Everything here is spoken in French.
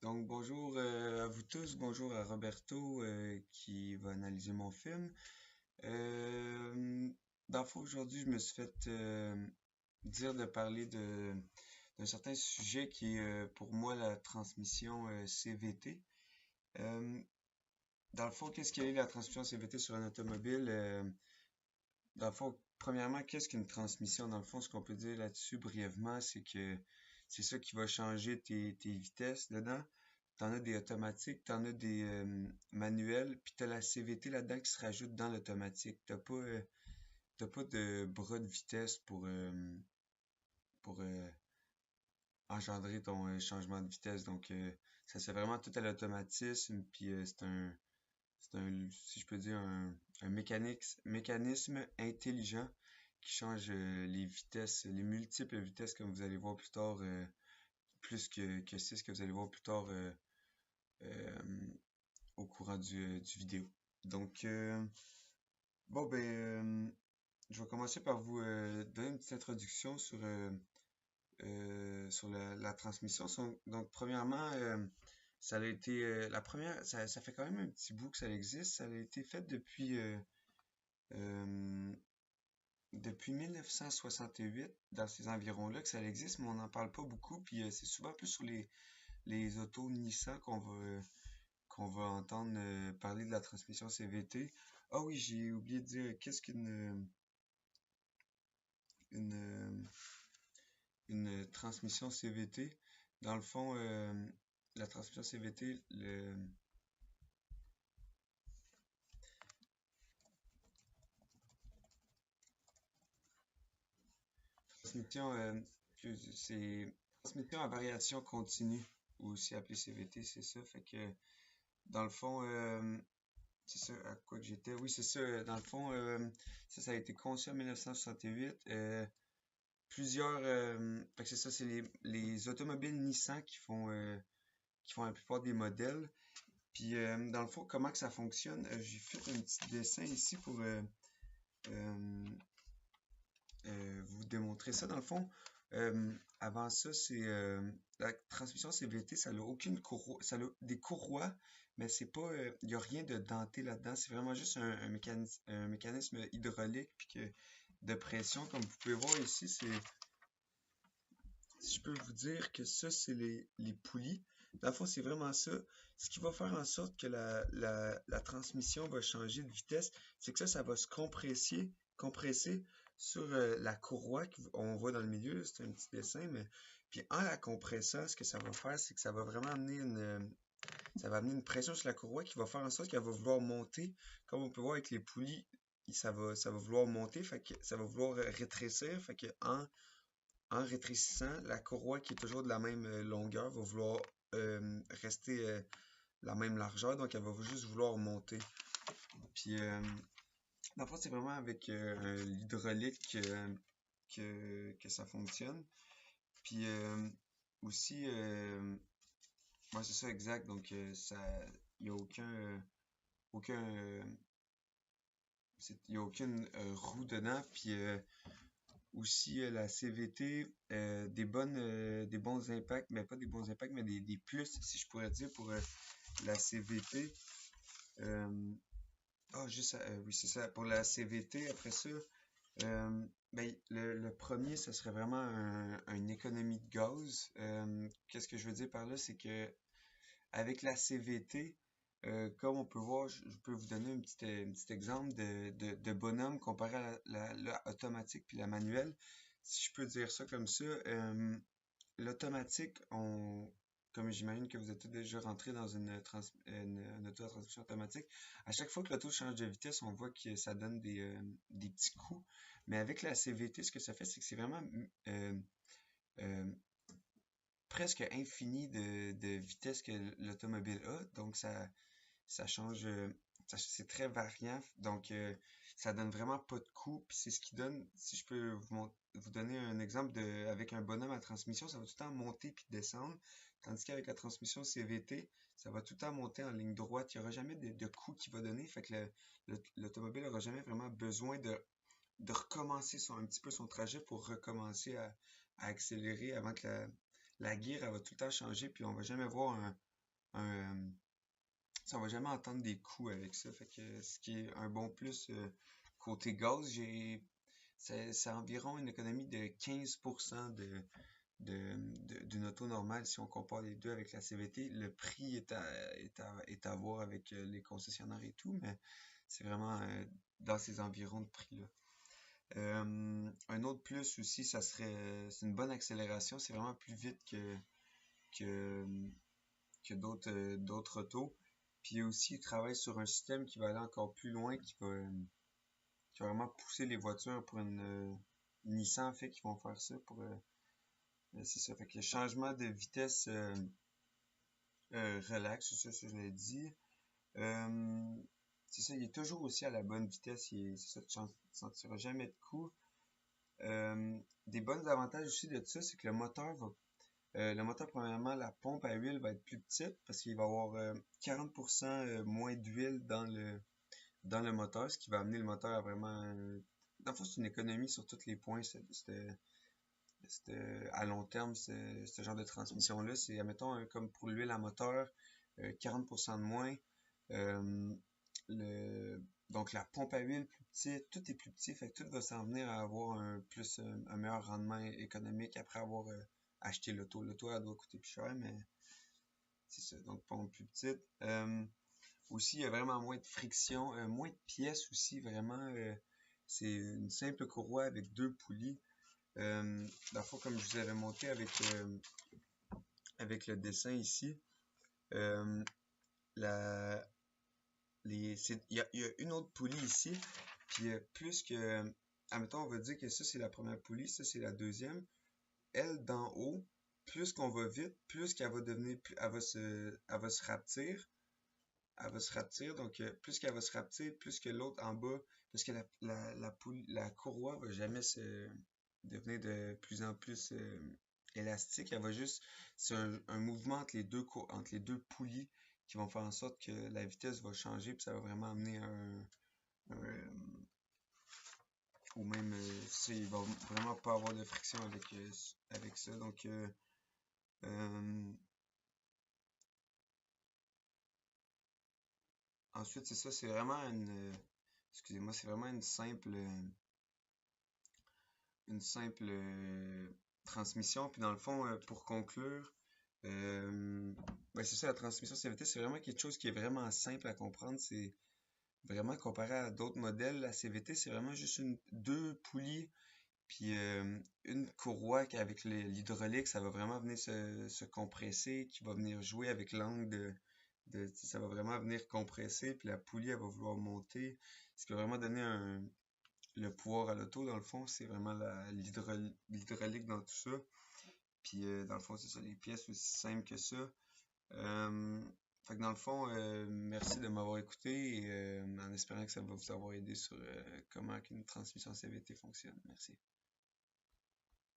Donc bonjour à vous tous, bonjour à Roberto qui va analyser mon film. Dans le fond, aujourd'hui, je me suis fait dire de parler d'un certain sujet qui est pour moi la transmission CVT. Euh, Dans le fond, qu'est-ce qu'est la transmission CVT sur un automobile? Dans le fond, premièrement, qu'est-ce qu'une transmission? Dans le fond, ce qu'on peut dire là-dessus brièvement, c'est que c'est ça qui va changer tes vitesses dedans. T'en as des automatiques, t'en as des manuels, puis t'as la CVT là-dedans qui se rajoute dans l'automatique. T'as pas de bras de vitesse pour engendrer ton changement de vitesse. Donc, ça c'est vraiment tout à l'automatisme, puis si je peux dire, un mécanisme intelligent qui change les vitesses, les multiples vitesses, comme vous allez voir plus tard, plus que 6 que vous allez voir plus tard euh, au courant du vidéo. Donc, bon, ben, je vais commencer par vous donner une petite introduction sur la transmission. Donc, premièrement, ça a été la première, ça fait quand même un petit bout que ça existe. Ça a été fait euh, depuis 1968, dans ces environs-là, que ça existe, mais on n'en parle pas beaucoup. Puis c'est souvent plus sur les autos Nissan qu'on va entendre parler de la transmission CVT. Ah oui, j'ai oublié de dire, qu'est-ce une, une transmission CVT? Dans le fond, la transmission CVT, transmission, c'est transmission à variation continue, ou aussi appelée CVT, c'est ça. Fait que, dans le fond, c'est ça à quoi que j'étais. Oui, c'est ça. Dans le fond, ça a été conçu en 1968. Plusieurs. Fait que c'est ça, c'est les automobiles Nissan qui font la plupart des modèles. Puis, dans le fond, comment que ça fonctionne? J'ai fait un petit dessin ici pour euh, vous démontrer ça. Dans le fond, avant ça, c'est la transmission CVT, ça n'a aucune courroie, ça a des courroies, mais c'est pas, il n'y a rien de denté là-dedans. C'est vraiment juste un mécanisme hydraulique puis de pression. Comme vous pouvez voir ici, si je peux vous dire que ça, c'est les poulies. Dans le fond, c'est vraiment ça. Ce qui va faire en sorte que la transmission va changer de vitesse, c'est que ça va se compresser sur la courroie qu'on voit dans le milieu. C'est un petit dessin, mais puis en la compressant, ce que ça va faire, c'est que ça va vraiment ça va amener une pression sur la courroie qui va faire en sorte qu'elle va vouloir monter. Comme on peut voir avec les poulies, ça va vouloir monter, fait que ça va vouloir rétrécir, fait que en rétrécissant, la courroie qui est toujours de la même longueur va vouloir rester la même largeur, donc elle va juste vouloir monter. Puis, dans le fond, c'est vraiment avec l'hydraulique que ça fonctionne. Puis, aussi, ouais, c'est ça exact, donc il n'y a aucune roue dedans. Puis, aussi la CVT, des bons impacts, mais pas des bons impacts, mais des plus, si je pourrais dire, pour la CVT. Euh, juste, oui, c'est ça, pour la CVT, après ça, ben, le premier, ce serait vraiment une économie de gaz. Qu'est-ce que je veux dire par là, c'est que avec la CVT, comme on peut voir, je peux vous donner un petit exemple de bonhomme comparé à la automatique puis la manuelle. Si je peux dire ça comme ça, l'automatique, comme j'imagine que vous êtes tous déjà rentré dans une auto à transmission automatique, à chaque fois que l'auto change de vitesse, on voit que ça donne des petits coups. Mais avec la CVT, ce que ça fait, c'est que c'est vraiment euh, presque infini de vitesse que l'automobile a. Donc, ça change, c'est très variant. Donc, ça donne vraiment pas de coup. Puis c'est ce qui donne, si je peux vous donner un exemple avec un bonhomme à transmission, ça va tout le temps monter puis descendre. Tandis qu'avec la transmission CVT, ça va tout le temps monter en ligne droite. Il n'y aura jamais de coup qui va donner. Fait que l'automobile n'aura jamais vraiment besoin de recommencer un petit peu son trajet pour recommencer à accélérer avant que la gear, elle va tout le temps changer, puis on va jamais voir ça va jamais entendre des coûts avec ça. Fait que ce qui est un bon plus côté gaz, c'est environ une économie de 15% d'une auto normale si on compare les deux avec la CVT. Le prix est à voir avec les concessionnaires et tout, mais c'est vraiment dans ces environs de prix-là. Un autre plus aussi, c'est une bonne accélération. C'est vraiment plus vite que, que d'autres autos. Puis aussi, ils travaillent sur un système qui va aller encore plus loin, qui va vraiment pousser les voitures pour Nissan fait qu'ils vont faire ça pour c'est ça. Fait que le changement de vitesse relax, c'est ça, je l'ai dit. Euh, c'est ça, il est toujours aussi à la bonne vitesse. C'est ça, tu ne sentiras jamais de coup. Des bons avantages aussi de ça, c'est que le moteur, premièrement, la pompe à huile va être plus petite parce qu'il va y avoir 40% moins d'huile dans le moteur, ce qui va amener le moteur à vraiment. Dans le fond, c'est une économie sur tous les points. À long terme, ce genre de transmission-là. C'est, admettons, comme pour l'huile à moteur, 40% de moins. Euh, donc la pompe à huile plus petite, tout est plus petit, fait que tout va s'en venir à avoir un meilleur rendement économique après avoir acheté l'auto. L'auto, elle doit coûter plus cher, mais c'est ça, donc pompe plus petite. Aussi, il y a vraiment moins de friction, moins de pièces aussi, vraiment. C'est une simple courroie avec deux poulies. Dans le fond, comme je vous avais montré avec le dessin ici, euh, la, il y a une autre poulie ici, puis plus que, admettons, on va dire que ça c'est la première poulie, ça c'est la deuxième. Elle d'en haut, plus qu'on va vite, plus qu'elle va devenir, elle va se rapetir, donc plus qu'elle va se rapetir, plus que l'autre en bas, parce que la courroie va jamais se devenir de plus en plus élastique, c'est un mouvement entre les deux poulies qui vont faire en sorte que la vitesse va changer, puis ça va vraiment amener ou même, il va vraiment pas avoir de friction avec ça, donc euh, ensuite c'est ça, c'est vraiment excusez-moi, c'est vraiment une simple transmission. Puis dans le fond, pour conclure, ben c'est ça, la transmission CVT, c'est vraiment quelque chose qui est vraiment simple à comprendre. C'est vraiment comparé à d'autres modèles, la CVT, c'est vraiment juste deux poulies, puis une courroie avec l'hydraulique, ça va vraiment venir se compresser, qui va venir jouer avec l'angle ça va vraiment venir compresser, puis la poulie, elle va vouloir monter, ce qui va vraiment donner le pouvoir à l'auto, dans le fond, c'est vraiment l'hydraulique dans tout ça. Puis dans le fond, c'est ça, les pièces aussi simples que ça. Fait que dans le fond, merci de m'avoir écouté et en espérant que ça va vous avoir aidé sur comment une transmission CVT fonctionne. Merci.